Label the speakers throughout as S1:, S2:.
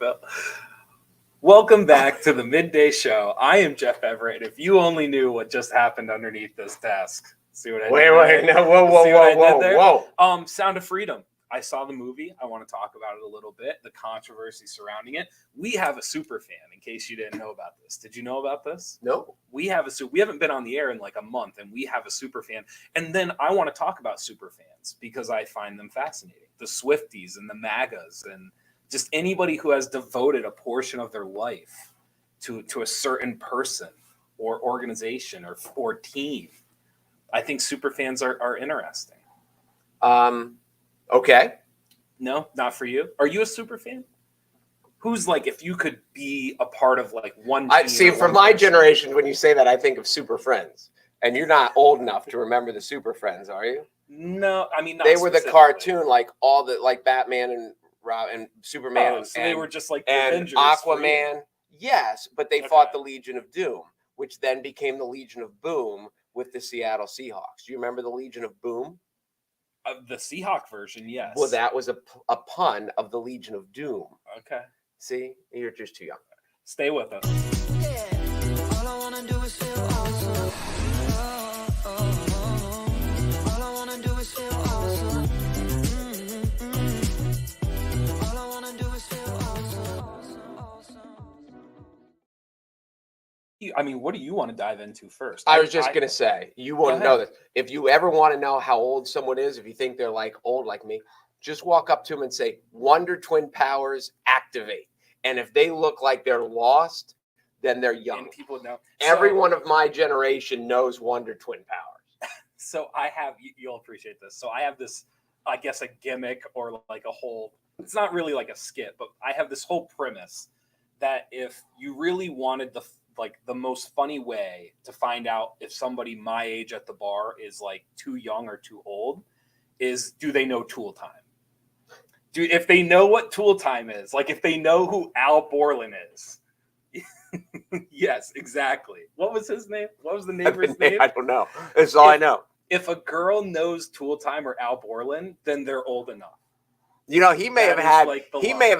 S1: Well, welcome back to the Midday Show. I am Jeff Everett. If you only knew what just happened underneath this desk. See what I did there?
S2: Wait, no, whoa.
S1: Sound of Freedom. I saw the movie. I want to talk about it a little bit, the controversy surrounding it. We have a super fan, in case you didn't know about this. Did you know about this?
S2: No.
S1: We haven't been on the air in like a month, and we have a super fan. And then I want to talk about super fans because I find them fascinating. The Swifties and the Magas and just anybody who has devoted a portion of their life to a certain person or organization or team. I think super fans are interesting.
S2: Okay.
S1: No, not for you. Are you a super fan? Who's like, if you could be a part of like one team?
S2: See, for my generation, when you say that, I think of Super Friends. And you're not old enough to remember the Super Friends, are you?
S1: No, I mean, not
S2: they were the cartoon, like all the like Batman and Superman
S1: so they were just like
S2: and
S1: Avengers
S2: Aquaman. Yes, but they fought the Legion of Doom, which then became the Legion of Boom with the Seattle Seahawks. Do you remember the Legion of Boom?
S1: The Seahawk version, yes.
S2: Well, that was a pun of the Legion of Doom.
S1: Okay.
S2: See, you're just too young.
S1: Stay with us.
S3: Yeah. All I wanna do is feel awesome. All I wanna do is feel awesome. All I wanna do is feel awesome.
S1: I mean, what do you want to dive into first?
S2: I was just going to say, you wouldn't know this. If you ever want to know how old someone is, if you think they're like old like me, just walk up to them and say, Wonder Twin powers activate. And if they look like they're lost, then they're young.
S1: And people know.
S2: Everyone of my generation knows Wonder Twin powers.
S1: So I have, you'll appreciate this. So I have this, I guess, a gimmick or like a whole, it's not really like a skit, but I have this whole premise that if you really wanted the most funny way to find out if somebody my age at the bar is like too young or too old is, do they know Tool Time? If they know what Tool Time is, like if they know who Al Borland is. Yes, exactly. What was his name? What was the neighbor's name?
S2: I don't know. That's all I know.
S1: If a girl knows Tool Time or Al Borland, then they're old enough.
S2: You know, he may have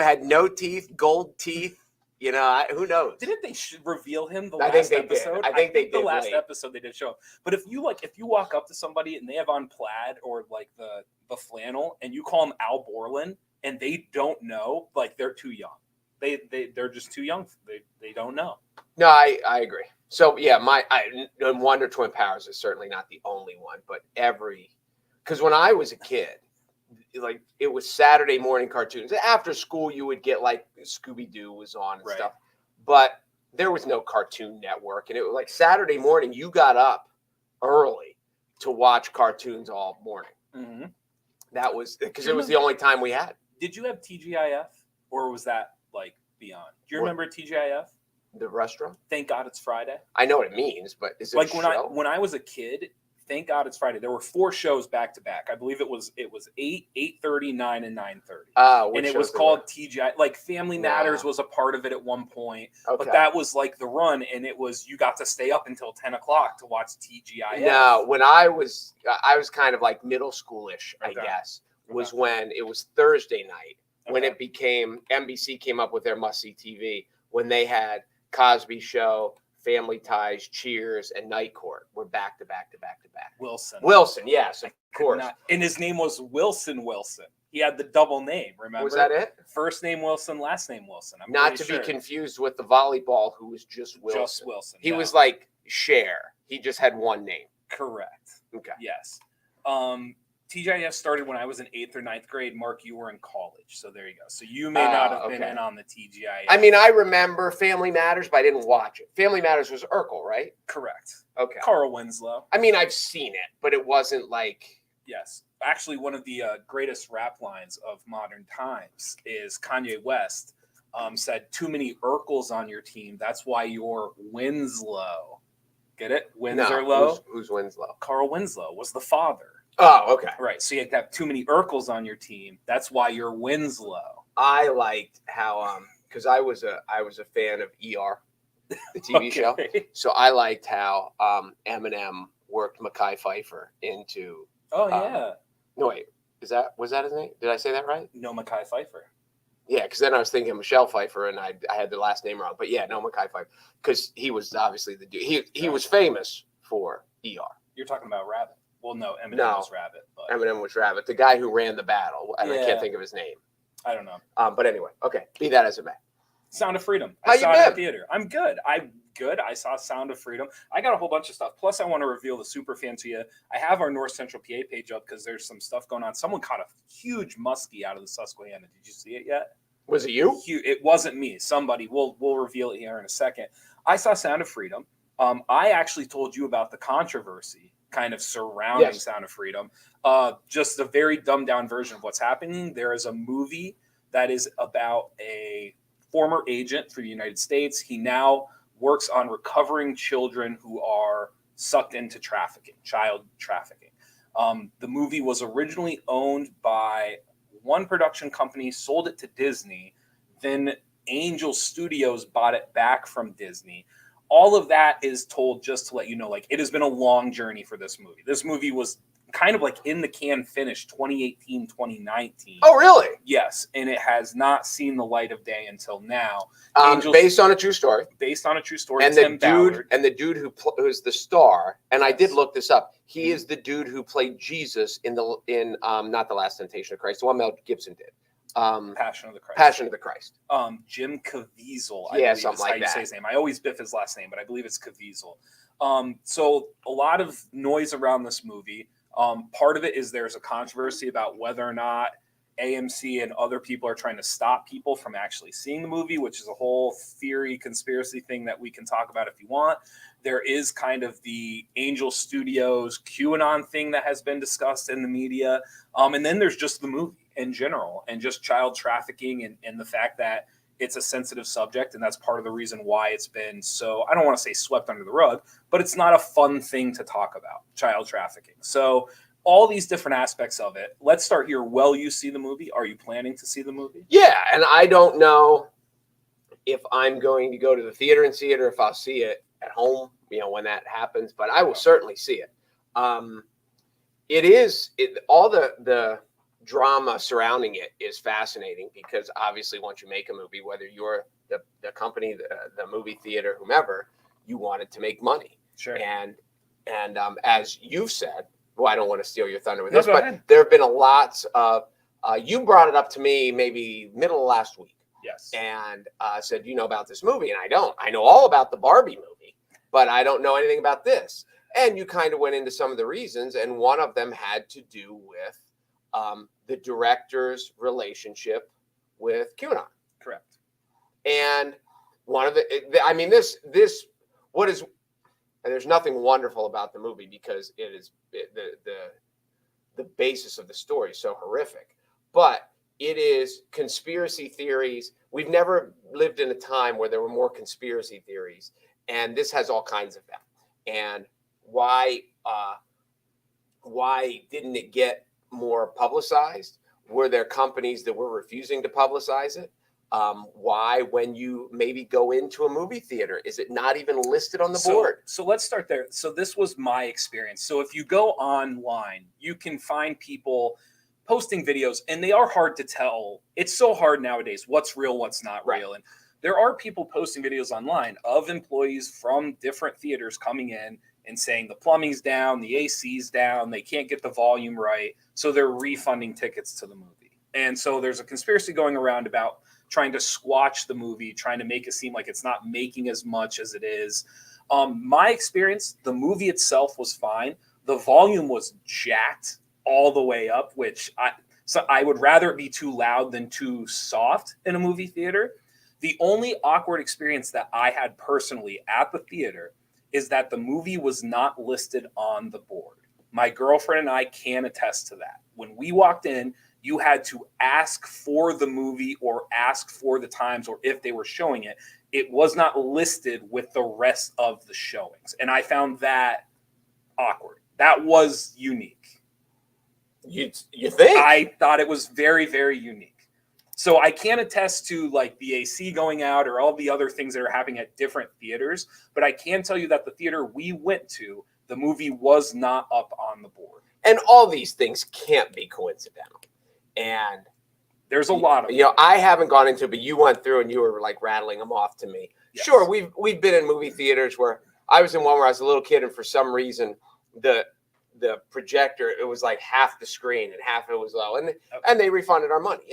S2: had no teeth, gold teeth. You know, who knows?
S1: Didn't they reveal him the last episode?
S2: I think they did.
S1: The last episode they did show him. But if you walk up to somebody and they have on plaid or like the flannel and you call them Al Borland and they don't know, like they're too young. They're just too young. They don't know.
S2: No, I agree. So yeah, Wonder Twin powers is certainly not the only one, but because when I was a kid, like it was Saturday morning cartoons. After school, you would get like Scooby-Doo was on and stuff, but there was no Cartoon Network, and it was like Saturday morning. You got up early to watch cartoons all morning.
S1: Mm-hmm.
S2: That was because it was the only time we had.
S1: Did you have TGIF, or was that like beyond? Do you remember TGIF?
S2: The restaurant?
S1: Thank God It's Friday.
S2: I know what it means, but is it
S1: like
S2: a show?
S1: when I was a kid? Thank God It's Friday. There were 4 shows back to back. I believe it was 8, 8:30, 9, and 9:30. And it was called TGI. Like Family Matters was a part of it at one point, but that was like the run, and it was you got to stay up until 10 o'clock to watch TGI.
S2: No, when I was kind of like middle schoolish, I guess, was when it was Thursday night when it became NBC came up with their must see TV when they had Cosby Show, Family Ties, Cheers, and Night Court were back to back. Wilson, yes, of course.
S1: And his name was Wilson. He had the double name, remember?
S2: Was that it?
S1: First name Wilson, last name Wilson.
S2: Not to be confused with the volleyball who was just Wilson.
S1: Just Wilson.
S2: He was like Cher. He just had one name.
S1: Correct.
S2: Okay.
S1: Yes. TGIF started when I was in 8th or 9th grade. Mark, you were in college. So there you go. So you may not have been in on the TGIF.
S2: I mean, I remember Family Matters, but I didn't watch it. Family Matters was Urkel, right?
S1: Correct.
S2: Okay.
S1: Carl Winslow.
S2: I mean, I've seen it, but it wasn't like...
S1: Yes. Actually, one of the greatest rap lines of modern times is Kanye West said, too many Urkels on your team. That's why you're Winslow. Get it? Winslow?
S2: Who's Winslow?
S1: Carl Winslow was the father.
S2: Oh, okay.
S1: Right. So you have too many Urkels on your team. That's why you're Winslow.
S2: I liked how because I was a fan of ER, the TV show. So I liked how Eminem worked Mekhi Phifer into.
S1: Oh yeah.
S2: No wait, was that his name? Did I say that right?
S1: No, Mekhi Phifer.
S2: Yeah, because then I was thinking Michelle Pfeiffer, and I had the last name wrong. But yeah, no, Mekhi Pfeiffer, because he was obviously the dude. He was famous for ER.
S1: You're talking about Rabbit. Well, no, Eminem
S2: No.
S1: was Rabbit. But
S2: Eminem was Rabbit, the guy who ran the battle, and I
S1: Yeah.
S2: can't think of his name.
S1: I don't know.
S2: But anyway, okay, be that as it may.
S1: Sound of Freedom.
S2: How
S1: I
S2: you
S1: saw it in
S2: been?
S1: the theater. I'm good. I saw Sound of Freedom. I got a whole bunch of stuff. Plus, I want to reveal the super fan to you. I have our North Central PA page up because there's some stuff going on. Someone caught a huge muskie out of the Susquehanna. Did you see it yet?
S2: Was it you?
S1: It wasn't me. Somebody. We'll reveal it here in a second. I saw Sound of Freedom. I actually told you about the controversy kind of surrounding Sound of Freedom. Just a very dumbed down version of what's happening. There is a movie that is about a former agent for the United States. He now works on recovering children who are sucked into trafficking, child trafficking. The movie was originally owned by one production company, sold it to Disney, then Angel Studios bought it back from Disney. All of that is told just to let you know, like, it has been a long journey for this movie. This movie was kind of like in the can finished 2018, 2019.
S2: Oh, really?
S1: Yes, and it has not seen the light of day until now.
S2: Based on a true story.
S1: Based on a true story.
S2: And
S1: Tim
S2: the
S1: Ballard.
S2: dude who's the star, and I did
S1: Yes.
S2: look this up. He is the dude who played Jesus in not the Last Temptation of Christ, the one Mel Gibson did.
S1: Passion of the Christ.
S2: Passion of the Christ.
S1: Jim Caviezel. I
S2: Yeah,
S1: believe
S2: something
S1: is
S2: like
S1: how you
S2: that.
S1: say his name. I always biff his last name, but I believe it's Caviezel. So a lot of noise around this movie. Part of it is there's a controversy about whether or not AMC and other people are trying to stop people from actually seeing the movie, which is a whole theory, conspiracy thing that we can talk about if you want. There is kind of the Angel Studios QAnon thing that has been discussed in the media. And then there's just the movie in general and just child trafficking and the fact that it's a sensitive subject. And that's part of the reason why it's been so, I don't want to say swept under the rug, but it's not a fun thing to talk about, child trafficking. So all these different aspects of it. Let's start here. Will you see the movie? Are you planning to see the movie?
S2: Yeah, and I don't know if I'm going to go to the theater and see it or if I'll see it at home, when that happens, but I will certainly see it. All the drama surrounding it is fascinating because obviously once you make a movie, whether you're the company, the movie theater, whomever, you want it to make money.
S1: Sure.
S2: And as you've said, well, I don't want to steal your thunder with
S1: No,
S2: this,
S1: go
S2: but
S1: ahead.
S2: there have been a lot of, you brought it up to me maybe middle of last week.
S1: Yes.
S2: And said, you know about this movie? And I don't. I know all about the Barbie movie, but I don't know anything about this. And you kind of went into some of the reasons, and one of them had to do with the director's relationship with QAnon.
S1: Correct.
S2: And one of there's nothing wonderful about the movie because the basis of the story is so horrific, but it is conspiracy theories. We've never lived in a time where there were more conspiracy theories, and this has all kinds of them. And why didn't it get more publicized? Were there companies that were refusing to publicize it? Why, when you maybe go into a movie theater, is it not even listed on the board?
S1: So let's start there. So this was my experience. So if you go online, you can find people posting videos, and they are hard to tell. It's so hard nowadays what's real, what's not real. And there are people posting videos online of employees from different theaters coming in and saying the plumbing's down, the AC's down, they can't get the volume right, so they're refunding tickets to the movie. And so there's a conspiracy going around about trying to squash the movie, trying to make it seem like it's not making as much as it is. My experience, the movie itself was fine. The volume was jacked all the way up, which I would rather it be too loud than too soft in a movie theater. The only awkward experience that I had personally at the theater is that the movie was not listed on the board. My girlfriend and I can attest to that. When we walked in, you had to ask for the movie or ask for the times or if they were showing it. It was not listed with the rest of the showings. And I found that awkward. That was unique.
S2: You think?
S1: I thought it was very, very unique. So I can't attest to like the AC going out or all the other things that are happening at different theaters, but I can tell you that the theater we went to, the movie was not up on the board.
S2: And all these things can't be coincidental. And
S1: There's a lot of them.
S2: You know, I haven't gone into it, but you went through and you were like rattling them off to me.
S1: Yes.
S2: Sure, we've been in movie theaters where I was in one where I was a little kid, and for some reason the projector, it was like half the screen and half it was low, and they refunded our money.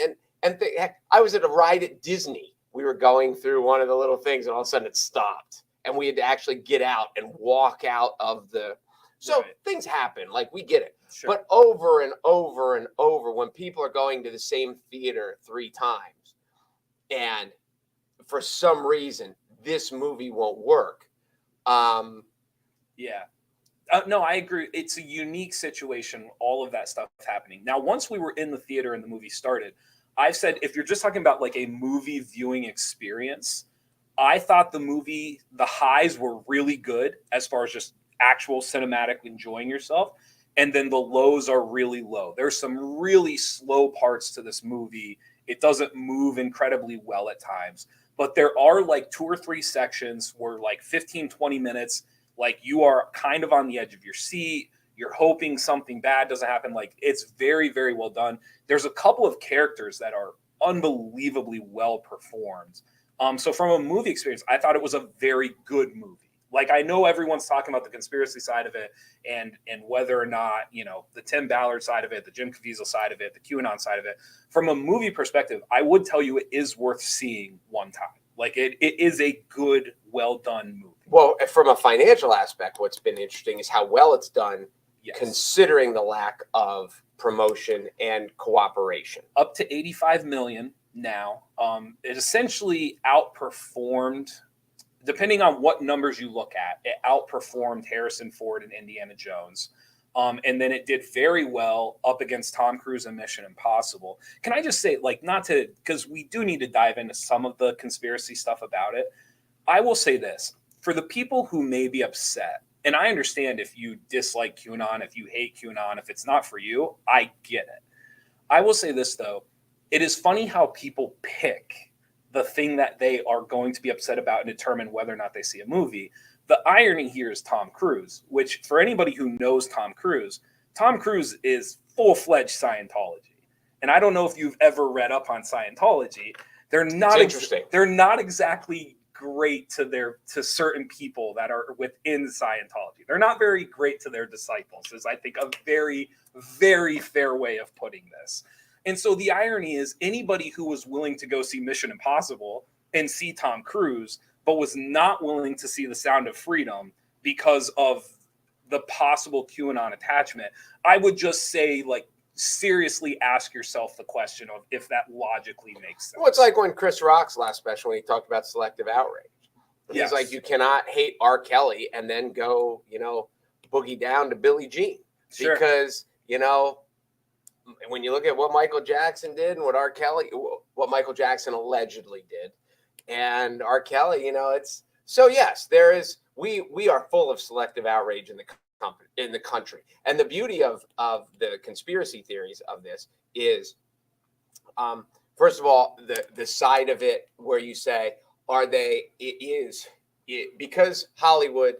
S2: Heck, I was at a ride at Disney. We were going through one of the little things, and all of a sudden it stopped, and we had to actually get out and walk out of the. So things happen, like we get it.
S1: Sure.
S2: But over and over and over, when people are going to the same theater 3 times, and for some reason this movie won't work.
S1: Yeah. No, I agree. It's a unique situation, all of that stuff happening. Now, once we were in the theater and the movie started, I've said, if you're just talking about like a movie viewing experience, I thought the highs were really good as far as just actual cinematic enjoying yourself. And then the lows are really low. There's some really slow parts to this movie. It doesn't move incredibly well at times, but there are like 2 or 3 sections where like 15, 20 minutes, like you are kind of on the edge of your seat. You're hoping something bad doesn't happen. Like, it's very, very well done. There's a couple of characters that are unbelievably well performed. So from a movie experience, I thought it was a very good movie. Like, I know everyone's talking about the conspiracy side of it and whether or not, you know, the Tim Ballard side of it, the Jim Caviezel side of it, the QAnon side of it. From a movie perspective, I would tell you it is worth seeing one time. Like, it is a good, well done movie.
S2: Well, from a financial aspect, what's been interesting is how well it's done, considering the lack of promotion and cooperation.
S1: Up to $85 million now. It essentially outperformed, depending on what numbers you look at, it outperformed Harrison Ford and Indiana Jones. And then it did very well up against Tom Cruise and Mission Impossible. Can I just say, like, not to, because we do need to dive into some of the conspiracy stuff about it. I will say this, for the people who may be upset, and I understand if you dislike QAnon, if you hate QAnon, if it's not for you, I get it. I will say this, though. It is funny how people pick the thing that they are going to be upset about and determine whether or not they see a movie. The irony here is Tom Cruise, which, for anybody who knows Tom Cruise is full-fledged Scientology. And I don't know if you've ever read up on Scientology. They're not
S2: interesting.
S1: They're not exactly great to certain people that are within Scientology. They're not very great to their disciples, is I think a very, very fair way of putting this. And so the irony is, anybody who was willing to go see Mission Impossible and see Tom Cruise, but was not willing to see The Sound of Freedom because of the possible QAnon attachment, I would just say, like, seriously ask yourself the question of if that logically makes sense.
S2: Well, it's like when Chris Rock's last special, when he talked about selective outrage. He's like, you cannot hate R. Kelly and then go, you know, boogie down to Billie Jean.
S1: Sure.
S2: Because, you know, when you look at what Michael Jackson did and what Michael Jackson allegedly did, and R. Kelly, you know, it's so yes, there is. We are full of selective outrage in the country, and the beauty of the conspiracy theories of this is, first of all, the side of it where you say, because Hollywood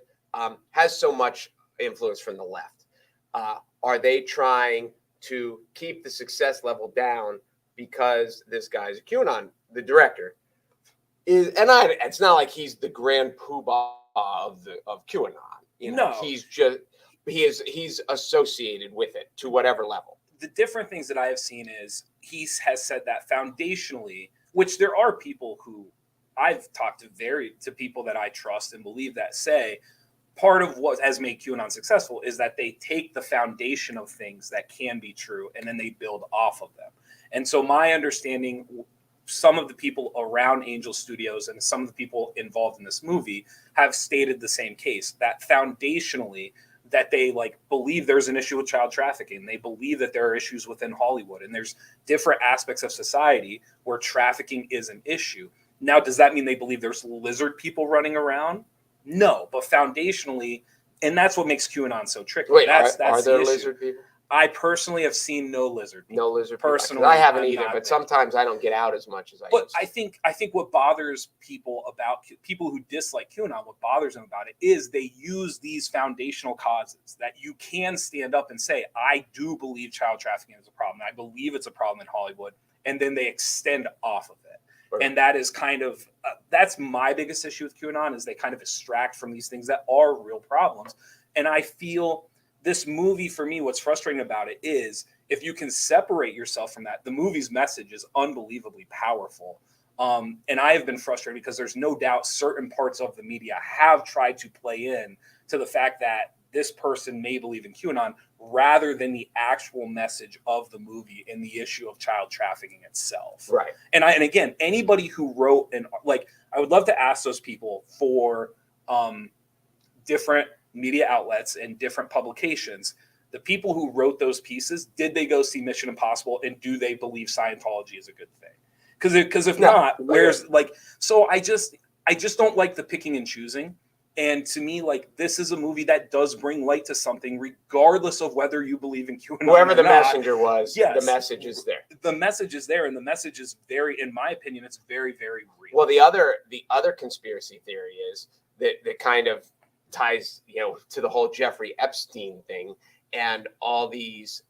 S2: has so much influence from the left, are they trying to keep the success level down because this guy's a QAnon, the director it's not like he's the grand poobah of QAnon. You know,
S1: No.
S2: he's associated with it to whatever level.
S1: The different things that I have seen is he has said that foundationally, which there are people who I've talked to people that I trust and believe that say part of what has made QAnon successful is that they take the foundation of things that can be true and then they build off of them. And so my understanding, some of the people around Angel Studios and some of the people involved in this movie have stated the same case, that foundationally that they like believe there's an issue with child trafficking. They believe that there are issues within Hollywood and there's different aspects of society where trafficking is an issue. Now, does that mean they believe there's lizard people running around? No, but foundationally, and that's what makes QAnon so tricky.
S2: Wait,
S1: that's
S2: are
S1: the
S2: there
S1: issue.
S2: lizard people?
S1: I personally have seen no lizard people.
S2: No lizard
S1: Personally,
S2: people. I haven't
S1: I'm
S2: either,
S1: not
S2: but
S1: there.
S2: sometimes I don't get out as much as I
S1: But
S2: used to.
S1: I think what bothers people about people who dislike QAnon, what bothers them about it is they use these foundational causes that you can stand up and say, I do believe child trafficking is a problem. I believe it's a problem in Hollywood. and then they extend off of it.
S2: Right.
S1: And that is kind of that's my biggest issue with QAnon, is they kind of extract from these things that are real problems. And I feel this movie, for me, what's frustrating about it is if you can separate yourself from that, the movie's message is unbelievably powerful. And I have been frustrated because there's no doubt certain parts of the media have tried to play in to the fact that this person may believe in QAnon rather than the actual message of the movie and the issue of child trafficking itself.
S2: Right.
S1: And again, anybody who wrote I would love to ask those people for different media outlets and different publications, the people who wrote those pieces, did they go see Mission Impossible, and do they believe Scientology is a good thing? Because if not, where's so I just don't like the picking and choosing. And to me, this is a movie that does bring light to something, regardless of whether you believe in QAnon
S2: Whoever
S1: or
S2: the
S1: not.
S2: messenger was,
S1: Yes.
S2: the message is there.
S1: The message is there, and the message is very, in my opinion, it's very, very real.
S2: Well, the other conspiracy theory is that kind of ties, to the whole Jeffrey Epstein thing and all these,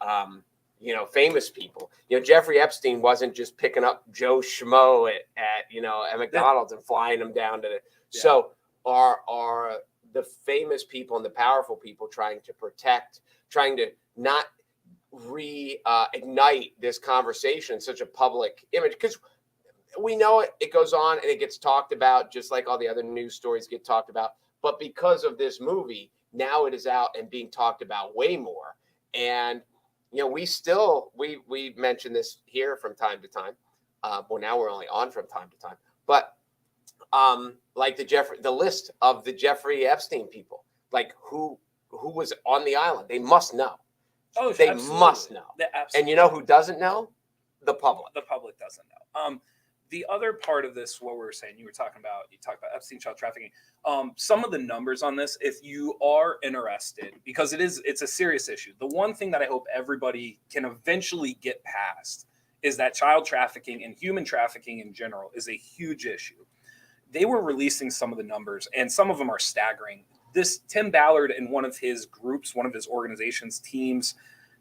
S2: famous people. Jeffrey Epstein wasn't just picking up Joe Schmo at McDonald's and flying them down to the.
S1: Yeah.
S2: So are the famous people and the powerful people trying to not reignite this conversation in such a public image? Because we know it goes on and it gets talked about just like all the other news stories get talked about. But because of this movie, now it is out and being talked about way more. And we mention this here from time to time. Well, now we're only on from time to time. But like the list of the Jeffrey Epstein people, like who was on the island, they must know.
S1: Oh,
S2: they
S1: absolutely.
S2: must know. And you know who doesn't know? The public.
S1: The public doesn't know. The other part of this, what we were saying, you talked about Epstein child trafficking. Some of the numbers on this, if you are interested, because it's a serious issue. The one thing that I hope everybody can eventually get past is that child trafficking and human trafficking in general is a huge issue. They were releasing some of the numbers, and some of them are staggering. This Tim Ballard and one of his groups, one of his organizations, teams,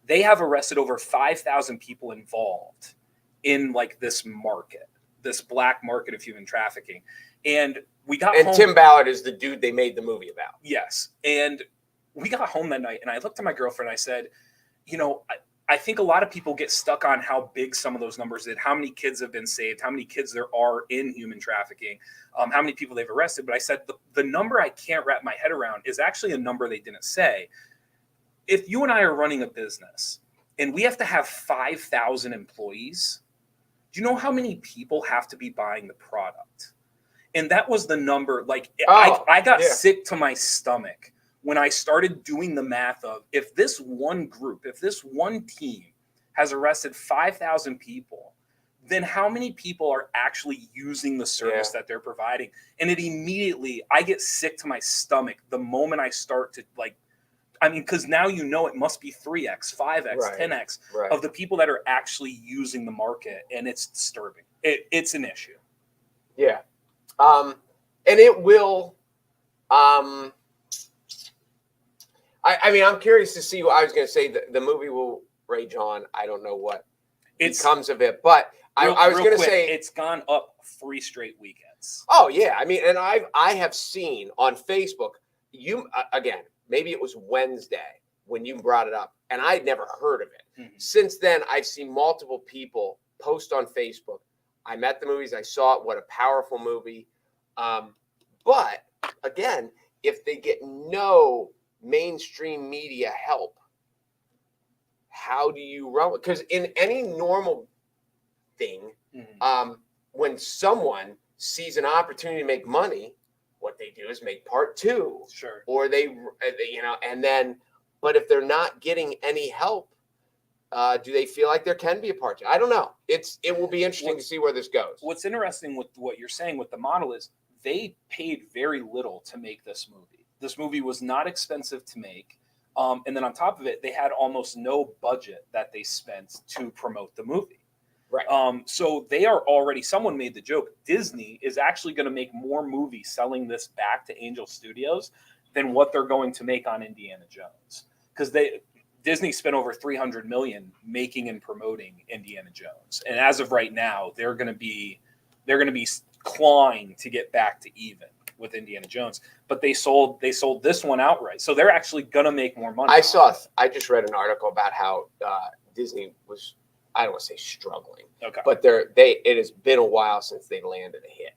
S1: they have arrested over 5,000 people involved in this market, this black market of human trafficking. And we got home.
S2: Tim Ballard is the dude they made the movie about.
S1: Yes. And we got home that night, and I looked at my girlfriend and I said, I think a lot of people get stuck on how big some of those numbers did, how many kids have been saved, how many kids there are in human trafficking, how many people they've arrested. But I said the number I can't wrap my head around is actually a number they didn't say. If you and I are running a business and we have to have 5,000 employees, do you know how many people have to be buying the product? And that was the number. I got sick to my stomach when I started doing the math of if this one group, if this one team has arrested 5,000 people, then how many people are actually using the service that they're providing? And I get sick to my stomach the moment I start to because now it must be 3x, 5x,
S2: Right.
S1: 10x
S2: Right.
S1: of the people that are actually using the market. And it's disturbing. It's an issue.
S2: Yeah. And it will, I'm curious to see what I was going to say. The movie will rage on. I don't know what comes of it, but I was going to say
S1: it's gone up 3 straight weekends.
S2: Oh yeah. And I have seen on Facebook, again, maybe it was Wednesday when you brought it up and I'd never heard of it.
S1: Mm-hmm.
S2: Since then, I've seen multiple people post on Facebook. I'm at the movies. I saw it. What a powerful movie. But again, if they get no mainstream media help, how do you run? Because in any normal thing, when someone sees an opportunity to make money, what they do is make part 2.
S1: Sure.
S2: Or they and then, but if they're not getting any help, do they feel like there can be a part 2? I don't know. It will be interesting to see where this goes.
S1: What's interesting with what you're saying with the model is they paid very little to make this movie. This movie was not expensive to make. And then on top of it, they had almost no budget that they spent to promote the movie.
S2: Right.
S1: So they are already, someone made the joke, Disney is actually going to make more movies selling this back to Angel Studios than what they're going to make on Indiana Jones. Because Disney spent over $300 million making and promoting Indiana Jones, and as of right now, they're going to be clawing to get back to even with Indiana Jones. But they sold this one outright, so they're actually going to make more money.
S2: I just read an article about how Disney was, I don't want to say struggling,
S1: Okay,
S2: but it has been a while since they landed a hit.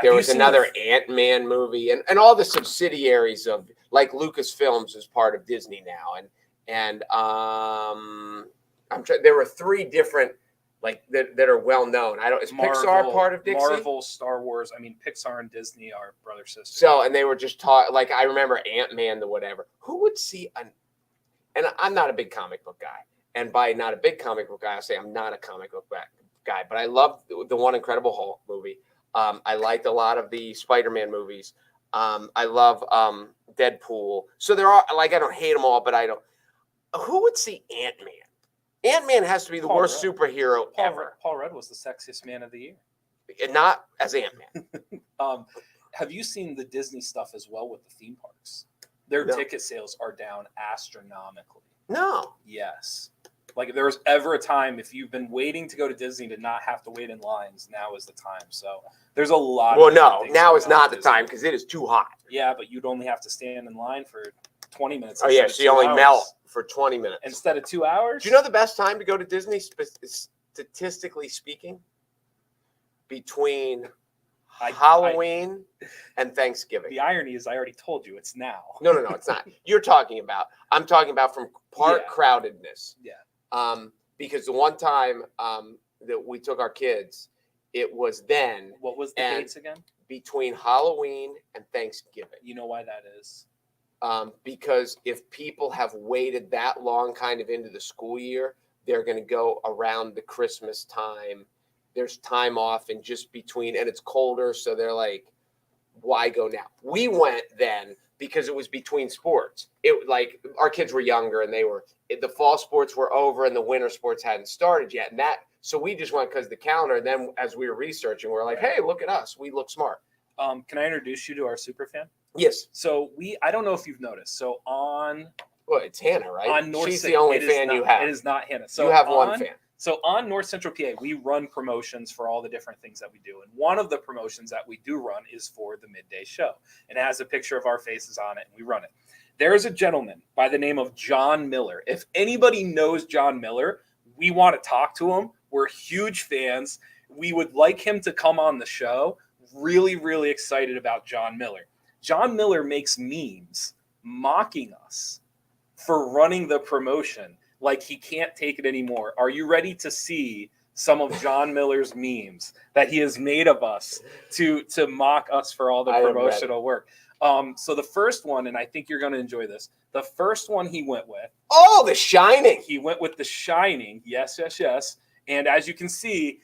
S2: There was another Ant-Man movie, and all the subsidiaries of like Lucasfilms is part of Disney now, and there were 3 different that are well known. Is Pixar part of Dixie?
S1: Marvel, Star Wars. I mean, Pixar and Disney are brother sister.
S2: So, and they were just taught, like, I remember Ant-Man, the whatever. Who would see and I'm not a big comic book guy, and by not a big comic book guy, I say I'm not a comic book guy, but I love the one Incredible Hulk movie. I liked a lot of the Spider-Man movies. I love Deadpool. So there are, like, I don't hate them all, but I don't. Who would see Ant-Man? Ant-Man has to be the worst superhero ever.
S1: Paul Rudd was the sexiest man of the year.
S2: And not as Ant-Man.
S1: Have you seen the Disney stuff as well with the theme parks? Their ticket sales are down astronomically.
S2: No.
S1: Yes. Like, if there was ever a time, if you've been waiting to go to Disney to not have to wait in lines, now is the time. So there's a lot.
S2: Well, no, now is not the time because it is too hot.
S1: Yeah, but you'd only have to stand in line for 20 minutes.
S2: Oh, yeah, so you only melt for 20 minutes.
S1: Instead of 2 hours?
S2: Do you know the best time to go to Disney, statistically speaking? Between Halloween and Thanksgiving.
S1: The irony is I already told you it's now.
S2: No, it's not. I'm talking about from park crowdedness.
S1: Yeah.
S2: Because the one time that we took our kids, it was then.
S1: What was the dates again?
S2: Between Halloween and Thanksgiving.
S1: You know why that is?
S2: Because if people have waited that long kind of into the school year, they're going to go around the Christmas time. There's time off in just between, and it's colder, so they're like, why go now? We went then because it was between sports. It, like, our kids were younger, and the fall sports were over and the winter sports hadn't started yet. And so we just went because the calendar. And then as we were researching, we're like, hey, look at us. We look smart.
S1: Can I introduce you to our super fan?
S2: Yes.
S1: So I don't know if you've noticed. So well,
S2: it's Hannah, right? She's the
S1: Central,
S2: only fan you have.
S1: It is not Hannah. So
S2: you have one fan.
S1: So on North Central PA, we run promotions for all the different things that we do. And one of the promotions that we do run is for the Midday Show. And it has a picture of our faces on it, and we run it. There is a gentleman by the name of John Miller. If anybody knows John Miller, we want to talk to him. We're huge fans. We would like him to come on the show. Really, really excited about John Miller. John Miller makes memes mocking us for running the promotion like he can't take it anymore. Are you ready to see some of John Miller's memes that he has made of us to mock us for all the promotional work? So the first one, and I think you're going to enjoy this, the first one he went with.
S2: Oh, The Shining.
S1: He went with The Shining. Yes. And as you can see,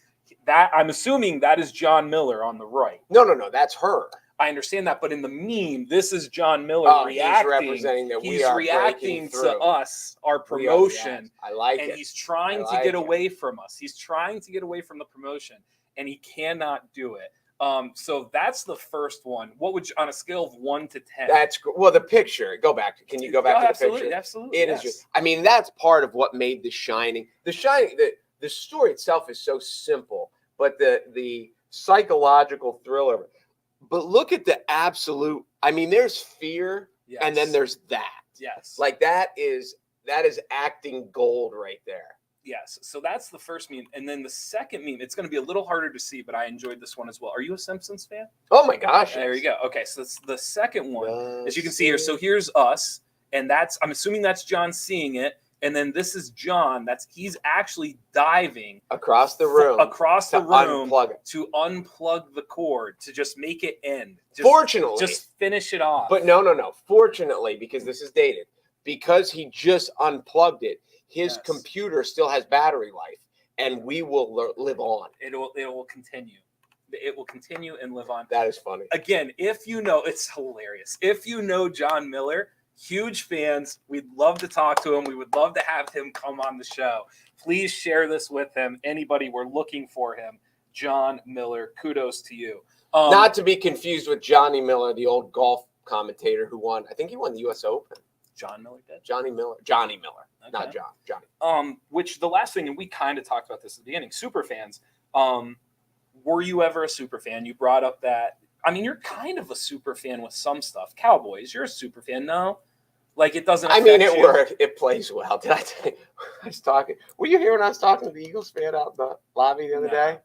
S1: that I'm assuming that is John Miller on the right.
S2: No, that's her.
S1: I understand that, but in the meme, this is John Miller reacting.
S2: He's representing that
S1: he's reacting to us, our promotion.
S2: I like it.
S1: And he's trying to get away from us. He's trying to get away from the promotion, and he cannot do it. So that's the first one. What would you, on a scale of 1 to 10?
S2: The picture. Can you go back to the picture?
S1: Absolutely.
S2: It is just. I mean, that's part of what made The Shining. The Shining. The story itself is so simple, but the psychological thriller. But look at the absolute. I mean, there's fear, and then there's that.
S1: Yes.
S2: Like that is acting gold right there.
S1: Yes. So that's the first meme, and then the second meme. It's going to be a little harder to see, but I enjoyed this one as well. Are you a Simpsons fan?
S2: Oh my gosh!
S1: There you go. Okay, so that's the second one, as you can see here. So here's us, and I'm assuming that's John seeing it. And then this is John. He's actually diving
S2: across the room
S1: to unplug the cord to just make it end.
S2: Fortunately,
S1: just finish it off.
S2: But no. Fortunately, because this is dated, because he just unplugged it, his computer still has battery life, and we will live on.
S1: It will continue. It will continue and live on.
S2: That is funny.
S1: Again, it's hilarious. If you know John Miller. Huge fans. We'd love to talk to him. We would love to have him come on the show. Please share this with him. Anybody, we're looking for him. John Miller, kudos to you.
S2: Not to be confused with Johnny Miller, the old golf commentator who won. I think he won the U.S. Open.
S1: John Miller did?
S2: Johnny Miller, not
S1: Okay.
S2: John. Johnny.
S1: Which the last thing, and we kind of talked about this at the beginning, super fans. Were you ever a super fan? You brought up that. I mean, you're kind of a super fan with some stuff. Cowboys, you're a super fan, no? Like it doesn't.
S2: I mean,
S1: affect you.
S2: it plays well. Did I tell you? I was talking. Were you here when I was talking to the Eagles fan out in the lobby the other
S1: No.
S2: day?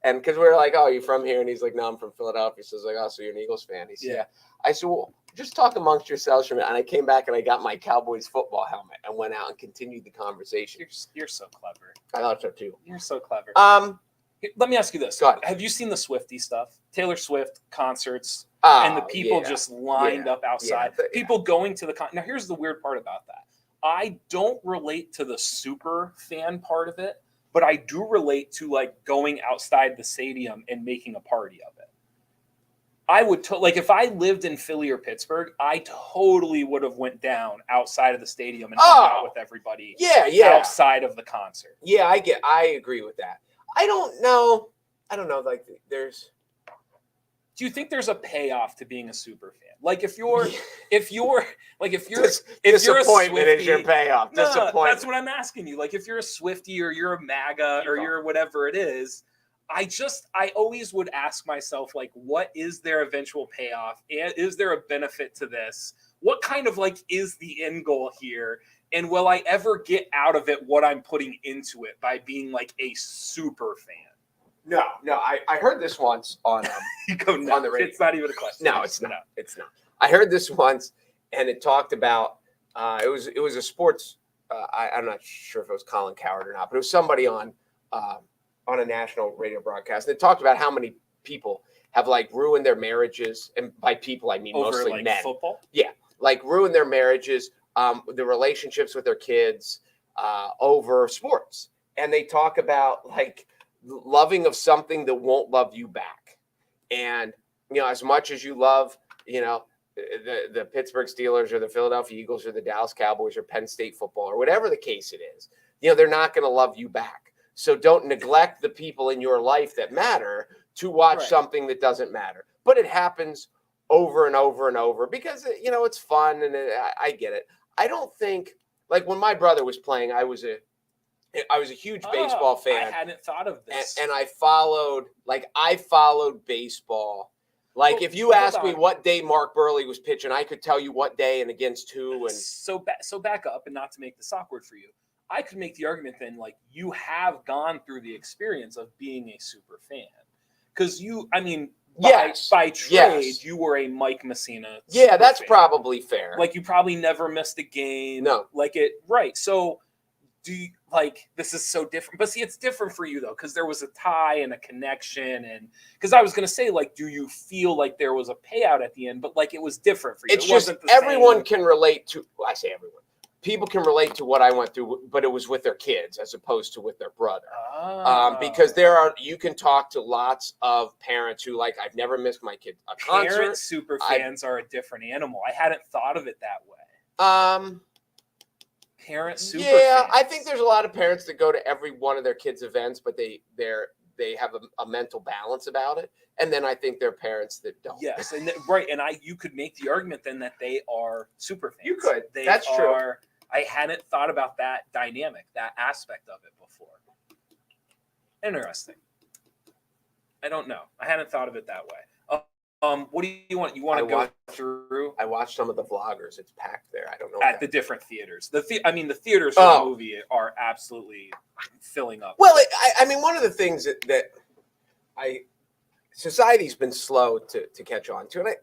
S2: And because we were like, "Oh, you from here?" And he's like, "No, I'm from Philadelphia." So I was like, "Oh, so you're an Eagles fan?" He said,
S1: Yeah.
S2: I said, "Well, just talk amongst yourselves for a minute." And I came back and I got my Cowboys football helmet and went out and continued the conversation.
S1: You're so clever.
S2: I thought so too.
S1: You're so clever. Let me ask you this:
S2: Go ahead.
S1: have you seen the Swiftie stuff? Taylor Swift concerts,
S2: Oh,
S1: and the people
S2: yeah.
S1: just lined up outside.
S2: Yeah.
S1: People going to the now. Here's the weird part about that. I don't relate to the super fan part of it, but I do relate to like going outside the stadium and making a party of it. I would like if I lived in Philly or Pittsburgh, I totally would have went down outside of the stadium and hung out with everybody.
S2: Yeah.
S1: Outside of the concert.
S2: Yeah, I agree with that. I don't know. Like there's.
S1: Do you think there's a payoff to being a super fan? Like if you're a
S2: Disappointment is your
S1: Swiftie-
S2: payoff.
S1: No,
S2: Disappointment.
S1: that's what I'm asking you. Like if you're a Swiftie or you're a Maga or you're whatever it is, I always would ask myself, like, what is their eventual payoff? And is there a benefit to this? What kind of like is the end goal here? And will I ever get out of it what I'm putting into it by being like a super fan?
S2: No. I heard this once on
S1: You go, no,
S2: on the radio.
S1: it's not even a question.
S2: No, it's not. It's not. I heard this once, and it talked about it was a sports. I'm not sure if it was Colin Cowherd or not, but it was somebody on a national radio broadcast. And it talked about how many people have like ruined their marriages, and by people I mean
S1: Over
S2: mostly
S1: like
S2: men.
S1: football.
S2: Yeah, like ruin their marriages, the relationships with their kids over sports, and they talk about like loving of something that won't love you back. And as much as you love the Pittsburgh Steelers or the Philadelphia Eagles or the Dallas Cowboys or Penn State football or whatever the case it is, they're not going to love you back. So don't neglect the people in your life that matter to watch something that doesn't matter. But it happens over and over and over because it's fun and I get it. I don't think like when my brother was playing, I was a huge baseball fan.
S1: I hadn't thought of this.
S2: And I followed baseball. Like if you asked me what day Mark Burley was pitching, I could tell you what day and against who. And
S1: so back up, and not to make this awkward for you, I could make the argument then like you have gone through the experience of being a super fan because by trade you were a Mike Messina.
S2: Yeah, that's
S1: fan.
S2: probably fair.
S1: Like you probably never missed a game.
S2: No,
S1: right. So do you like this is so different, but see, it's different for you though, because there was a tie and a connection, and because I was gonna say, like, do you feel like there was a payout at the end? But like it was different for you.
S2: It's just everyone can relate to. I say everyone. People can relate to what I went through, but it was with their kids as opposed to with their brother. Because you can talk to lots of parents who like, I've never missed my kid a concert.
S1: Parent super fans are a different animal. I hadn't thought of it that way. Parent super fans.
S2: I think there's a lot of parents that go to every one of their kids' events, but they have a mental balance about it. And then I think there are parents that don't.
S1: Yes, and you could make the argument then that they are super fans.
S2: You could.
S1: That's true. I hadn't thought about that dynamic, that aspect of it before. Interesting. I don't know. I hadn't thought of it that way. What do you want? You want to go through?
S2: I watched some of the vloggers. It's packed there. I don't know.
S1: At the different theaters. The theaters for the movie are absolutely filling up.
S2: Well, one of the things that society's been slow to catch on to, and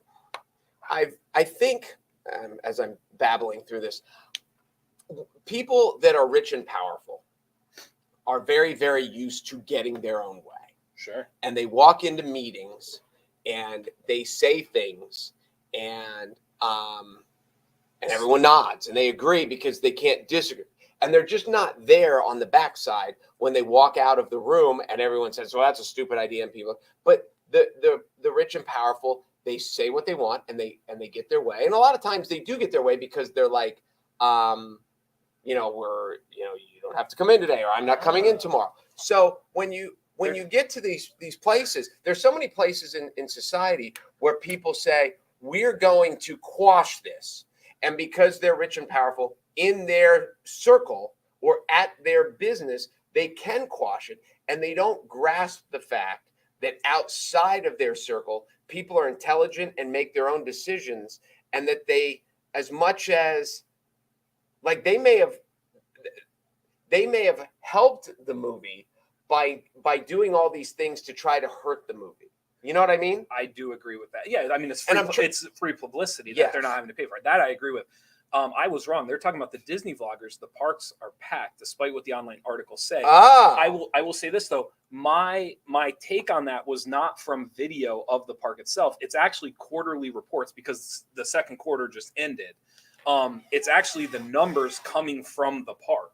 S2: I think as I'm babbling through this, people that are rich and powerful are very, very used to getting their own way.
S1: Sure.
S2: And they walk into meetings and they say things and everyone nods and they agree because they can't disagree. And they're just not there on the backside when they walk out of the room and everyone says, well, that's a stupid idea. And people, but the rich and powerful, they say what they want and they get their way. And a lot of times they do get their way because they're like, you don't have to come in today, or I'm not coming in tomorrow. So when you get to these places, there's so many places in society where people say, we're going to quash this. And because they're rich and powerful in their circle or at their business, they can quash it. And they don't grasp the fact that outside of their circle, people are intelligent and make their own decisions. And that they, as much as, like, they may have helped the movie by doing all these things to try to hurt the movie. You know what I mean?
S1: I do agree with that. Yeah, I mean, it's free publicity that
S2: Yes.
S1: they're not having to pay for it. That I agree with. I was wrong. They're talking about the Disney vloggers. The parks are packed, despite what the online articles say. I will say this though. My take on that was not from video of the park itself. It's actually quarterly reports because the second quarter just ended. It's actually the numbers coming from the park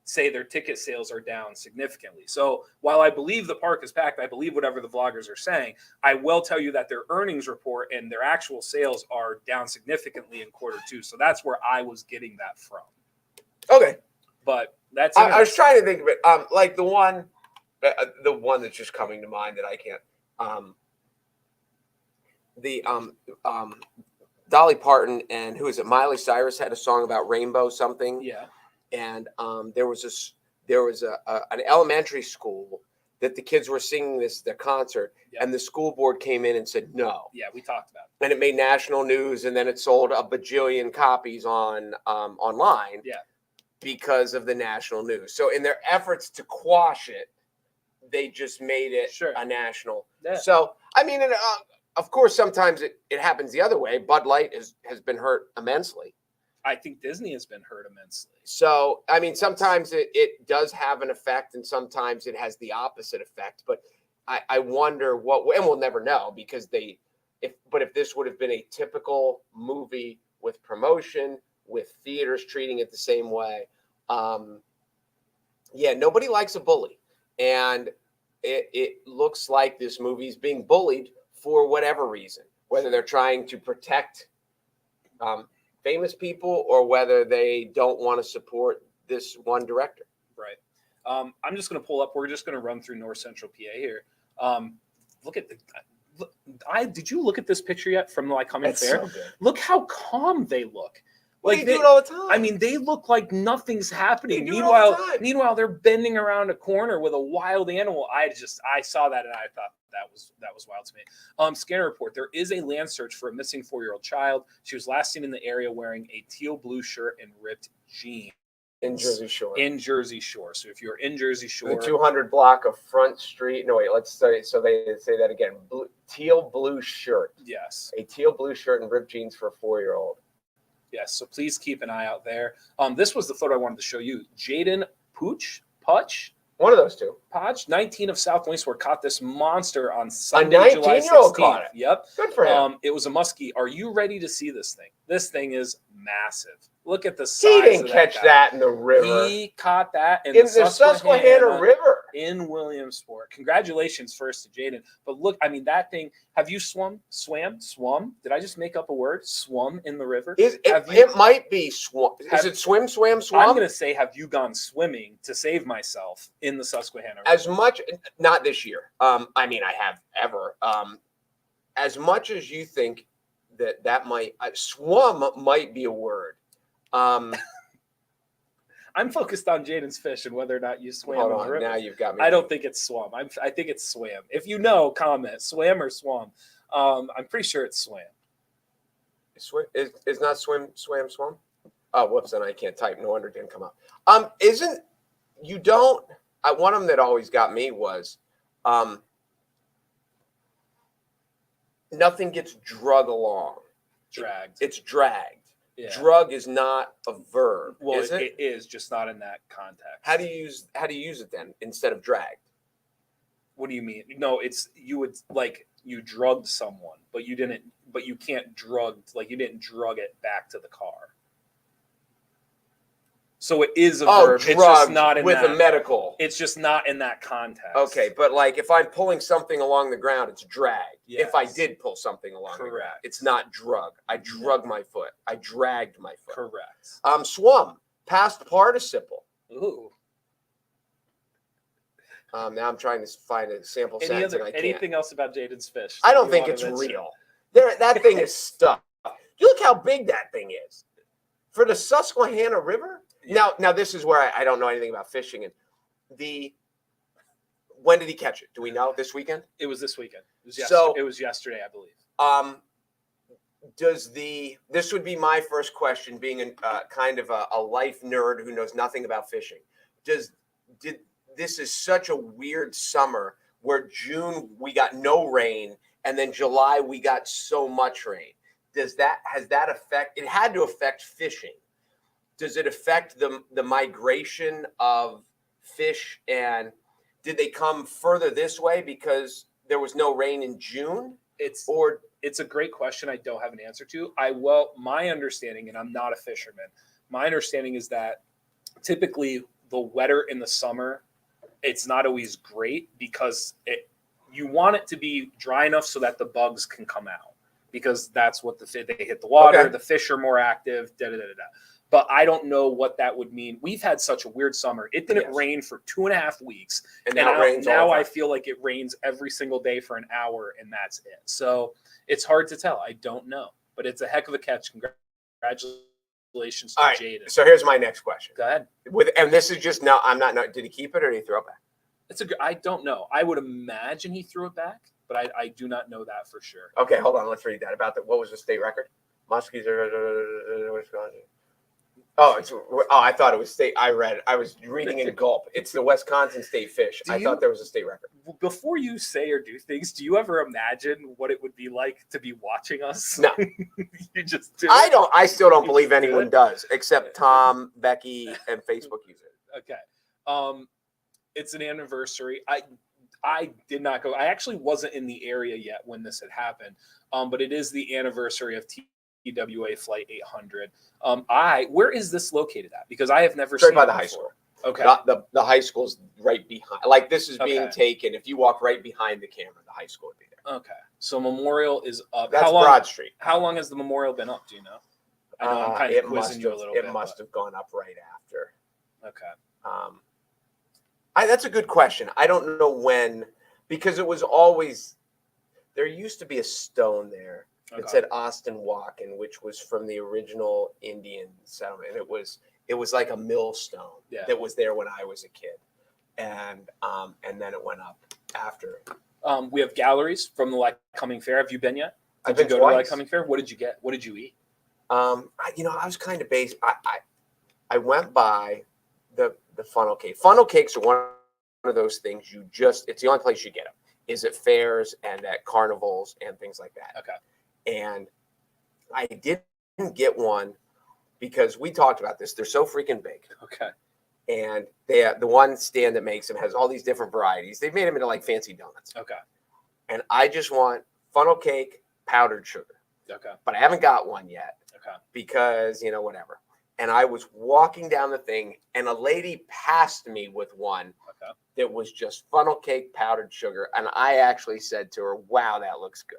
S1: say their ticket sales are down significantly. So while I believe the park is packed, I believe whatever the vloggers are saying. I will tell you that their earnings report and their actual sales are down significantly in Q2. So that's where I was getting that from.
S2: Okay.
S1: But that's
S2: I was trying to think of it. Like the one that's just coming to mind that I can't. Dolly Parton and who is it? Miley Cyrus had a song about rainbow something.
S1: Yeah.
S2: And there was an elementary school that the kids were singing their concert, and the school board came in and said no.
S1: Yeah, we talked about it.
S2: And it made national news, and then it sold a bajillion copies on online.
S1: Yeah.
S2: Because of the national news. So in their efforts to quash it, they just made it a national.
S1: Yeah.
S2: So I mean, of course, sometimes it happens the other way. Bud Light has been hurt immensely.
S1: I think Disney has been hurt immensely.
S2: So, I mean, sometimes it does have an effect and sometimes it has the opposite effect. But I wonder and we'll never know because if this would have been a typical movie with promotion, with theaters treating it the same way. Nobody likes a bully. And it looks like this movie is being bullied for whatever reason, whether they're trying to protect famous people or whether they don't want to support this one director.
S1: Right. I'm just going to pull up. We're just going to run through North Central PA here. Look at did you look at this picture yet from the Lycoming Fair?
S2: So good.
S1: Look how calm they look.
S2: Well, they do it all the time.
S1: I mean, they look like nothing's happening.
S2: They do it all the time.
S1: Meanwhile, they're bending around a corner with a wild animal. I saw that and I thought that was wild to me. Scanner report: there is a land search for a missing 4-year-old child. She was last seen in the area wearing a teal blue shirt and ripped jeans.
S2: In Jersey Shore.
S1: In Jersey Shore. So if you're in Jersey Shore,
S2: the 200 block of Front Street. No, wait. Let's say so. They say that again. Teal blue shirt.
S1: Yes.
S2: A teal blue shirt and ripped jeans for a 4-year-old.
S1: Yes, so please keep an eye out there. This was the photo I wanted to show you. Jaden Puch,
S2: one of those two.
S1: Podge, 19 of South Waynesboro, caught this monster on Sunday, July
S2: 19-year-old
S1: 16th.
S2: caught it.
S1: Yep.
S2: Good for him.
S1: It was a muskie. Are you ready to see this thing? This thing is massive. Look at the size.
S2: He didn't
S1: of
S2: catch
S1: guy.
S2: that in the river.
S1: He caught that in
S2: the
S1: the
S2: Susquehanna River.
S1: In Williamsport. Congratulations first to Jaden. But look, I mean, that thing, have you swum? Did I just make up a word? Swum in the river?
S2: It might be swum. Is it swim?
S1: I'm going to say, have you gone swimming to save myself in the Susquehanna River?
S2: As much, not this year. I mean, I have ever. As much as you think that might, swum might be a word.
S1: I'm focused on Jaden's fish and whether or not you swam.
S2: Hold
S1: in
S2: on,
S1: the river.
S2: now you've got me.
S1: I don't think it's swum. I think it's swam. If you know, comment swam or swum. I'm pretty sure it's swam.
S2: Is not swim. Oh, whoops! And I can't type. No wonder it didn't come up. One of them that always got me was, nothing gets drug along.
S1: Dragged.
S2: It's dragged.
S1: Yeah.
S2: Drug is not a verb.
S1: Well,
S2: is it?
S1: It is just not in that context.
S2: How do you use it then instead of dragged?
S1: What do you mean? No, you drugged someone, but you didn't. But you can't drug, you didn't drug it back to the car. So it is a verb. It's just not in
S2: with a medical.
S1: It's just not in that context.
S2: Okay, but if I'm pulling something along the ground, it's dragged.
S1: Yes.
S2: If I did pull something along the ground, it's not drug. I drug my foot. I dragged my foot.
S1: Correct.
S2: Swum, past participle.
S1: Ooh.
S2: Now I'm trying to find a sample sentence and I can't.
S1: Anything else about Jaden's fish?
S2: I don't think it's real. That thing is stuck. You look how big that thing is. For the Susquehanna River? Now this is where I don't know anything about fishing. And when did he catch it? Do we know? This weekend?
S1: It was this weekend. It was
S2: So-
S1: it was yesterday, I believe.
S2: This would be my first question, being kind of a life nerd who knows nothing about fishing. This is such a weird summer where June we got no rain and then July we got so much rain. Has that affect? It had to affect fishing. Does it affect the migration of fish, and did they come further this way because there was no rain in June?
S1: It's a great question. I don't have an answer to. My understanding, and I'm not a fisherman, my understanding is that typically the wetter in the summer, it's not always great because you want it to be dry enough so that the bugs can come out, because that's what they hit the water.
S2: Okay.
S1: The fish are more active. But I don't know what that would mean. We've had such a weird summer. It didn't rain for 2.5 weeks.
S2: And now it rains all
S1: now
S2: the
S1: I
S2: time.
S1: feel like it rains every single day for an hour, and that's it. So it's hard to tell. I don't know. But it's a heck of a catch. Congratulations to
S2: All right.
S1: Jaden.
S2: So here's my next question.
S1: Go ahead.
S2: And this is just did he keep it or did he throw it back?
S1: I don't know. I would imagine he threw it back, but I do not know that for sure.
S2: Okay, hold on. Let's read that. What was the state record? Muskies are Wisconsin. I thought it was state. I was reading in gulp. It's the Wisconsin state fish. I thought there was a state record.
S1: Before you say or do things, do you ever imagine what it would be like to be watching us?
S2: No.
S1: You just do.
S2: I still don't believe
S1: do
S2: anyone
S1: it?
S2: does, except Tom, Becky, and Facebook users.
S1: Okay. It's an anniversary. I did not go. I actually wasn't in the area yet when this had happened. But it is the anniversary of TWA Flight 800. Where is this located at? Because I have never seen
S2: Right by
S1: it
S2: the high
S1: before.
S2: school.
S1: Okay.
S2: The high school's right behind. Like this is being
S1: Okay.
S2: taken. If you walk right behind the camera, the high school would be there.
S1: Okay. So Memorial is up.
S2: That's
S1: How long?
S2: Broad Street.
S1: How long has the memorial been up? Do you know? I know I'm kind of quizzing you a little bit.
S2: It must have gone up right after.
S1: Okay.
S2: That's a good question. I don't know when, because it was always, there used to be a stone there that said Austin Walken, which was from the original Indian settlement. It was like a millstone that was there when I was a kid, and then it went up after.
S1: We have galleries from the Lycoming Fair. Have you been yet?
S2: I've
S1: Did you
S2: been
S1: go
S2: twice.
S1: to Lycoming Fair? What did you get? What did you eat?
S2: I was kind of basic. I went by the funnel cake. Funnel cakes are one of those things it's the only place you get them is at fairs and at carnivals and things like that.
S1: Okay.
S2: And I didn't get one because we talked about this. They're so freaking big.
S1: Okay.
S2: And the one stand that makes them has all these different varieties. They've made them into like fancy donuts.
S1: Okay.
S2: And I just want funnel cake, powdered sugar.
S1: Okay.
S2: But I haven't got one yet.
S1: Okay.
S2: Because, whatever. And I was walking down the thing and a lady passed me with one that was just funnel cake, powdered sugar. And I actually said to her, wow, that looks good.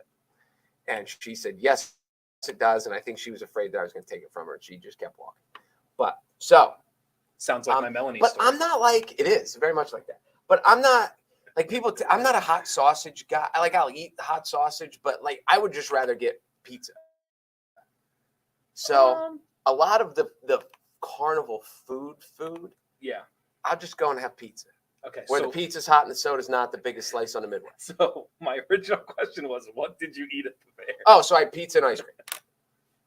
S2: And she said, yes, it does. And I think she was afraid that I was going to take it from her. And she just kept walking. But
S1: sounds like my Melanie
S2: but
S1: story.
S2: I'm not like, it is very much like that. But I'm not like I'm not a hot sausage guy. I'll eat the hot sausage, but like I would just rather get pizza. So a lot of the carnival food,
S1: yeah.
S2: I'll just go and have pizza.
S1: Okay.
S2: Where the pizza's hot and the soda's not the biggest slice on the Midwest.
S1: So my original question was, what did you eat at the fair?
S2: Oh, so I had pizza and ice cream.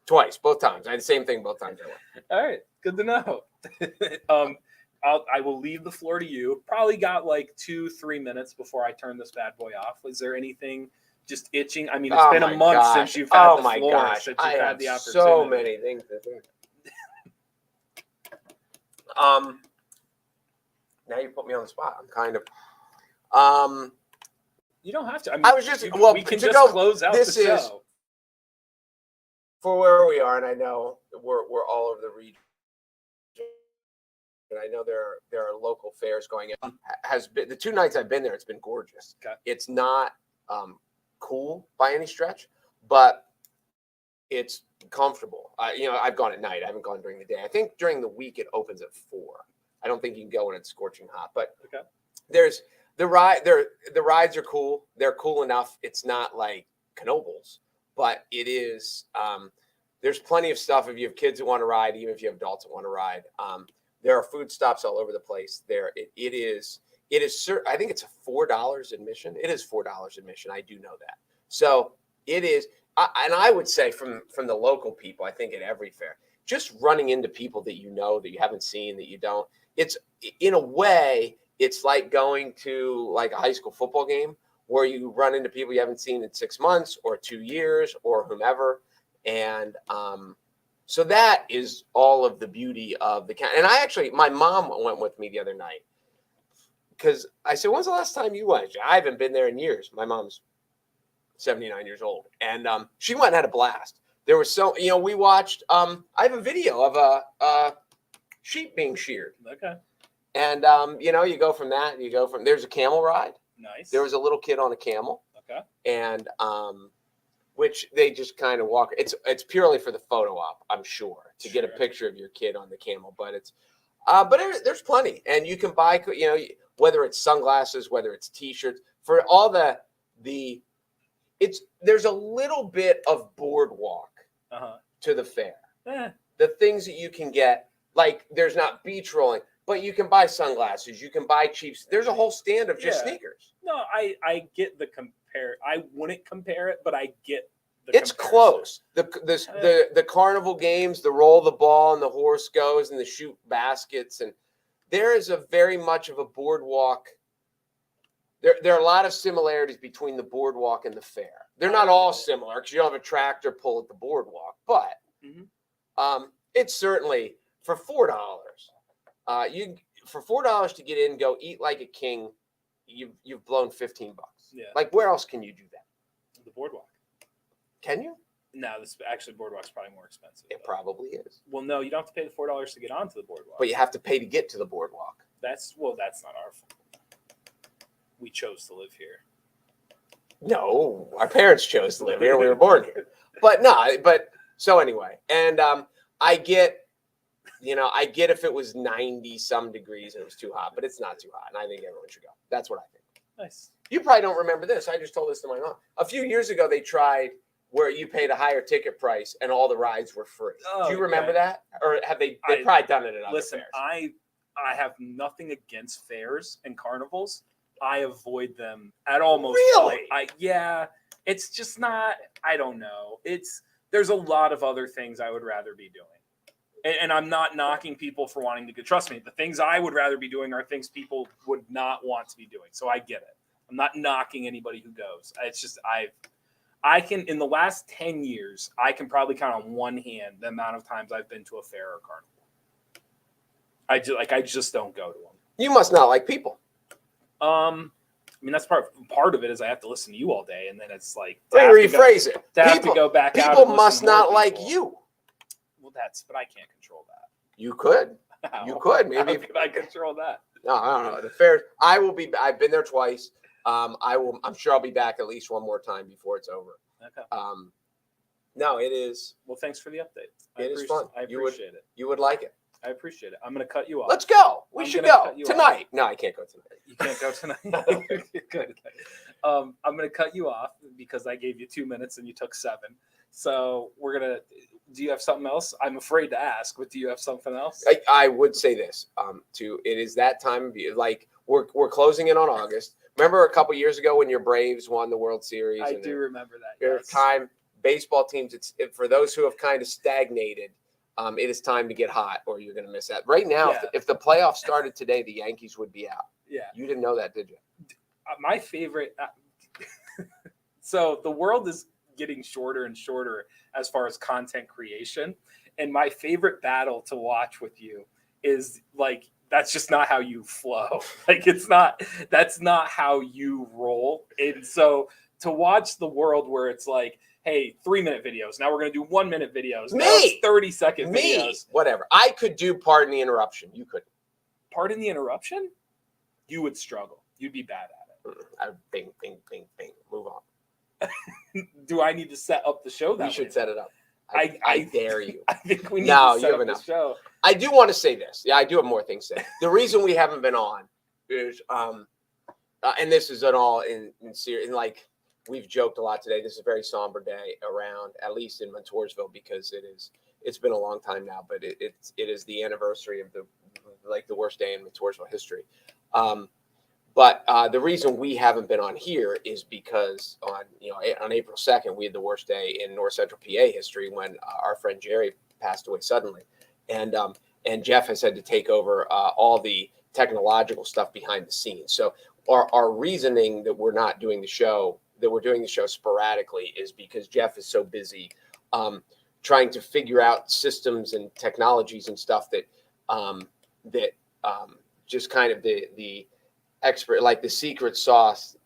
S2: Twice, both times. I had the same thing both times I went.
S1: All right. Good to know. I will leave the floor to you. Probably got like 2-3 minutes before I turn this bad boy off. Is there anything just itching? I mean, it's been a month since you've had the floor, since you've had the opportunity.
S2: So many things to do. Now you put me on the spot. I'm kind of.
S1: You don't have to. I mean,
S2: I was just
S1: we can just close out the show.
S2: For where we are, and I know we're all over the region. And I know there are local fairs going on. Has been the 2 nights I've been there. It's been gorgeous.
S1: Okay.
S2: It's not cool by any stretch, but it's comfortable. I've gone at night. I haven't gone during the day. I think during the week it opens at 4. I don't think you can go when it's scorching hot. But there's the ride. The rides are cool. They're cool enough. It's not like Knoebels, but it is. there's plenty of stuff if you have kids that want to ride, even if you have adults that want to ride. There are food stops all over the place. It is I think it's a $4 admission. It is $4 admission. I do know that. So it is, and I would say from the local people, I think at every fair, just running into people that you know, that you haven't seen, that you don't. It's in a way, it's like going to like a high school football game where you run into people you haven't seen in 6 months or 2 years or whomever. And so that is all of the beauty of the county. And my mom went with me the other night because I said, when's the last time you went? I haven't been there in years. My mom's 79 years old. And she went and had a blast. There was we watched, I have a video of a sheep being sheared.
S1: Okay.
S2: And, you go from that, there's a camel ride.
S1: Nice.
S2: There was a little kid on a camel.
S1: Okay.
S2: And, which they just kind of walk. It's purely for the photo op, I'm sure, to get a picture of your kid on the camel. But there's plenty, and you can buy, whether it's sunglasses, whether it's T-shirts, for all there's a little bit of boardwalk to the fair. The things that you can get, like there's not beach rolling, but you can buy sunglasses, you can buy cheap. There's a whole stand of just sneakers.
S1: No, I get the compare. I wouldn't compare it, but I get
S2: it's close. The carnival games, the roll the ball and the horse goes and the shoot baskets, and there is a very much of a boardwalk. There are a lot of similarities between the boardwalk and the fair. They're not all similar because you don't have a tractor pull at the boardwalk, but it's certainly for $4. For $4 to get in, go eat like a king. You've blown $15.
S1: Yeah.
S2: Like where else can you do that?
S1: The boardwalk.
S2: Can you?
S1: No, this actually boardwalk's probably more expensive.
S2: It probably is.
S1: Well, no, you don't have to pay the $4 to get onto the boardwalk.
S2: But you have to pay to get to the boardwalk.
S1: That's not our fault. We chose to live here.
S2: No, our parents chose to live here. We were born here. But so anyway, and I get if it was 90 some degrees and it was too hot, but it's not too hot, and I think everyone should go. That's what I think.
S1: Nice.
S2: You probably don't remember this. I just told this to my mom. A few years ago, they tried where you paid a higher ticket price and all the rides were free. Do you remember that? Or have they probably done it at other fairs?
S1: I have nothing against fairs and carnivals. I avoid them at almost.
S2: Really?
S1: It's just not, I don't know. There's a lot of other things I would rather be doing. And I'm not knocking people for wanting to go. Trust me, the things I would rather be doing are things people would not want to be doing. So I get it. I'm not knocking anybody who goes. It's just I can, in the last 10 years, I can probably count on one hand the amount of times I've been to a fair or carnival. I just don't go to them.
S2: You must not like people.
S1: I mean, that's part of it is I have to listen to you all day, and then it's like
S2: rephrase it.
S1: To have to go back out.
S2: People must not like you.
S1: Well, but I can't control that.
S2: You could.
S1: How?
S2: You could. Maybe.
S1: How can I control that?
S2: No, I don't know. The fair. I've been there twice. I'm sure I'll be back at least one more time before it's over.
S1: Okay.
S2: No, it is.
S1: Well, thanks for the update.
S2: It is fun.
S1: I appreciate it.
S2: You would like it.
S1: I appreciate it. I'm going to cut you off.
S2: Let's go. We should go tonight. No, I can't go tonight.
S1: You can't go tonight. Good. I'm going to cut you off because I gave you 2 minutes and you took 7. So do you have something else? I'm afraid to ask, but do you have something else?
S2: I would say this, it is that time of year. Like we're closing in on August. Remember a couple years ago when your Braves won the World Series?
S1: I do remember that.
S2: There's time, baseball teams, for those who have kind of stagnated, it is time to get hot or you're going to miss that. Right now, if the playoffs started today, the Yankees would be out.
S1: Yeah.
S2: You didn't know that, did you?
S1: My favorite. So the world is getting shorter and shorter as far as content creation. And my favorite battle to watch with you is like, that's just not how you flow. Like that's not how you roll. And so to watch the world where it's like, hey, 3-minute videos. Now we're going to do 1-minute videos. Now it's 30-second videos.
S2: Whatever. I could do pardon the interruption. You couldn't.
S1: Pardon the interruption? You would struggle. You'd be bad at it.
S2: Bing, bing, bing, bing. Move on.
S1: Do I need to set up the show that
S2: We should
S1: way?
S2: set it up. I dare you.
S1: I think we need to set up the show.
S2: I do want to say this. Yeah, I do have more things to say. The reason we haven't been on is, and this is at all in serious, like, we've joked a lot today. This is a very somber day around, at least in Montoursville, because it's been a long time now, but it is the anniversary of the worst day in Montoursville history. But the reason we haven't been on here is because on April 2nd, we had the worst day in North Central PA history when our friend Jerry passed away suddenly. And Jeff has had to take over all the technological stuff behind the scenes. So our reasoning that we're not doing the show, that we're doing the show sporadically, is because Jeff is so busy trying to figure out systems and technologies and stuff that just kind of the expert, like the secret sauce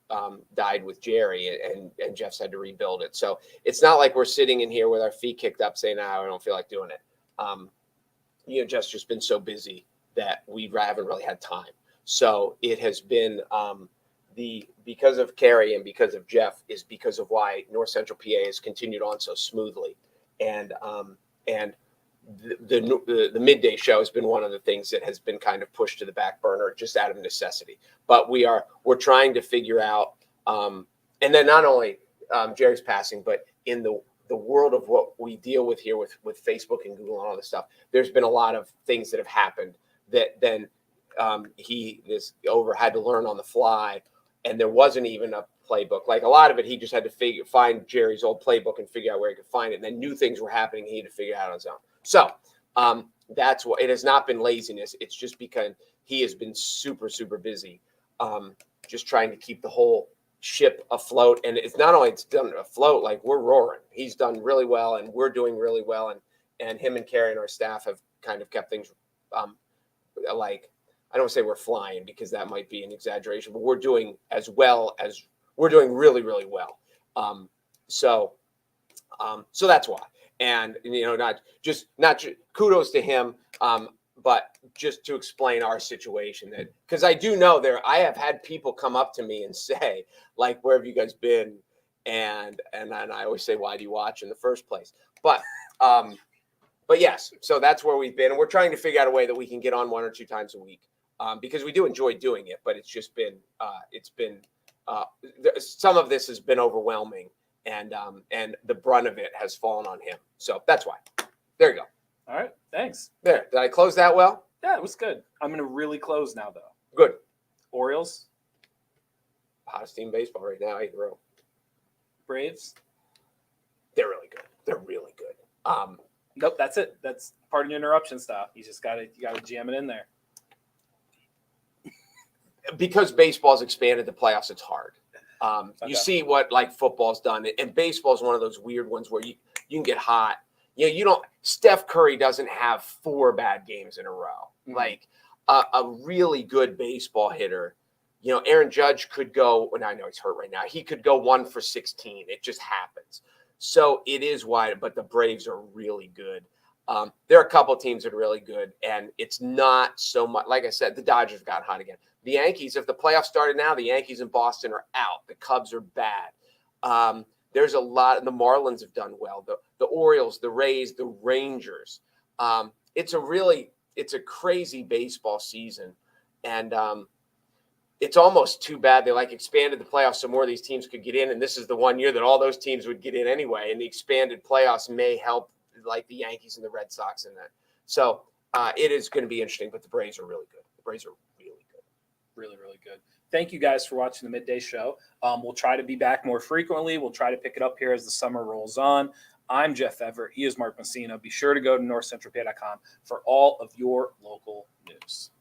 S2: died with Jerry, and Jeff's had to rebuild it. So it's not like we're sitting in here with our feet kicked up saying, I don't feel like doing it. Jeff's just been so busy that we haven't really had time. So it has been because of Carrie and because of Jeff is because of why North Central PA has continued on so smoothly. And the midday show has been one of the things that has been kind of pushed to the back burner just out of necessity. But we're trying to figure out, and then not only Jerry's passing, but in the world of what we deal with here with Facebook and Google and all this stuff, there's been a lot of things that have happened that then had to learn on the fly, and there wasn't even a playbook. Like a lot of it, he just had to find Jerry's old playbook and figure out where he could find it. And then new things were happening, he had to figure it out on his own. So that's what it has not been laziness. It's just because he has been super, super busy, just trying to keep the whole ship afloat. And it's not only it's done afloat, like we're roaring. He's done really well, and we're doing really well. And him and Carrie and our staff have kind of kept things like, I don't say we're flying because that might be an exaggeration, but we're doing we're doing really, really well. So that's why. And not just kudos to him, but just to explain our situation, that because I do know I have had people come up to me and say, like, where have you guys been? And I always say, why do you watch in the first place? But yes, so that's where we've been. And we're trying to figure out a way that we can get on 1 or 2 times a week, because we do enjoy doing it, but it's just been, some of this has been overwhelming, and the brunt of it has fallen on him. So that's why. There you go.
S1: All right. Thanks.
S2: There. Did I close that well?
S1: Yeah, it was good. I'm going to really close now, though.
S2: Good.
S1: Orioles.
S2: Hottest team in baseball right now, 8 in a row.
S1: Braves.
S2: They're really good. They're really good.
S1: Nope, that's it. That's part of your interruption style. You gotta jam it in there.
S2: Because baseball's expanded the playoffs, it's hard.
S1: Okay.
S2: You see what like football's done, and baseball's one of those weird ones where you can get hot. Steph Curry doesn't have 4 bad games in a row. Mm-hmm. Like a really good baseball hitter, Aaron Judge could go, and I know he's hurt right now. He could go 1 for 16. It just happens. So it is wide, but the Braves are really good. There are a couple of teams that are really good, and it's not so much. Like I said, the Dodgers got hot again. The Yankees, if the playoffs started now, the Yankees in Boston are out. The Cubs are bad. There's a lot. The Marlins have done well. The Orioles, the Rays, the Rangers. It's a crazy baseball season, and it's almost too bad they expanded the playoffs so more of these teams could get in. And this is the one year that all those teams would get in anyway. And the expanded playoffs may help like the Yankees and the Red Sox in that. So it is going to be interesting, but the Braves are really good. The Braves are really good.
S1: Really, really good. Thank you guys for watching the Midday Show. We'll try to be back more frequently. We'll try to pick it up here as the summer rolls on. I'm Jeff Everett. He is Mark Messina. Be sure to go to NorthcentralPa.com for all of your local news.